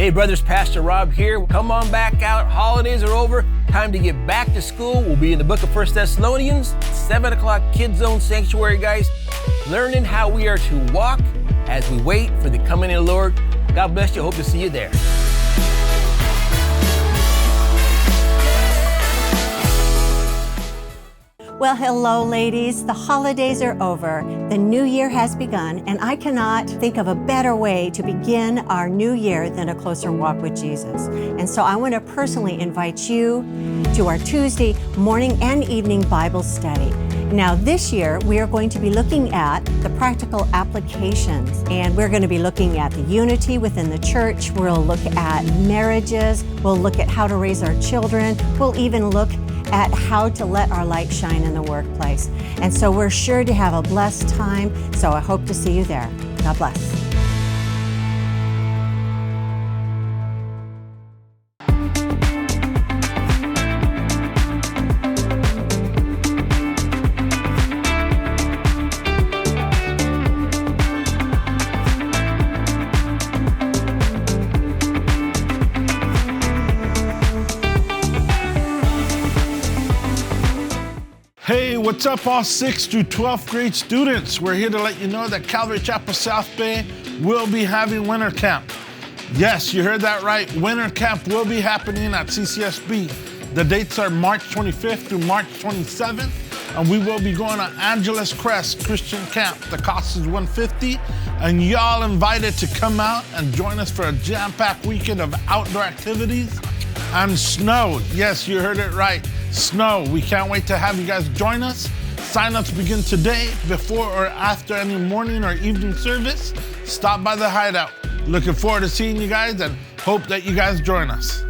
Hey brothers, Pastor Rob here. Come on back out. Holidays are over. Time to get back to school. We'll be in the book of 1 Thessalonians, 7 o'clock Kids Zone Sanctuary, guys. Learning how we are to walk as we wait for the coming of the Lord. God bless you. Hope to see you there. Well, hello, ladies. The holidays are over. The new year has begun, and I cannot think of a better way to begin our new year than a closer walk with Jesus. And so I want to personally invite you to our Tuesday morning and evening Bible study. Now, this year, we are going to be looking at the practical applications, and we're going to be looking at the unity within the church. We'll look at marriages. We'll look at how to raise our children. We'll even look at how to let our light shine in the workplace. And so we're sure to have a blessed time. So I hope to see you there. God bless. Hey, what's up all 6th through 12th grade students? We're here to let you know that Calvary Chapel South Bay will be having winter camp. Yes, you heard that right. Winter camp will be happening at CCSB. The dates are March 25th through March 27th, and we will be going to Angeles Crest Christian Camp. The cost is $150, and y'all invited to come out and join us for a jam-packed weekend of outdoor activities and snow. Yes, you heard it right. Snow. We can't wait to have you guys join us. Sign-ups begin today, before or after any morning or evening service. Stop by the Hideout. Looking forward to seeing you guys and hope that you guys join us.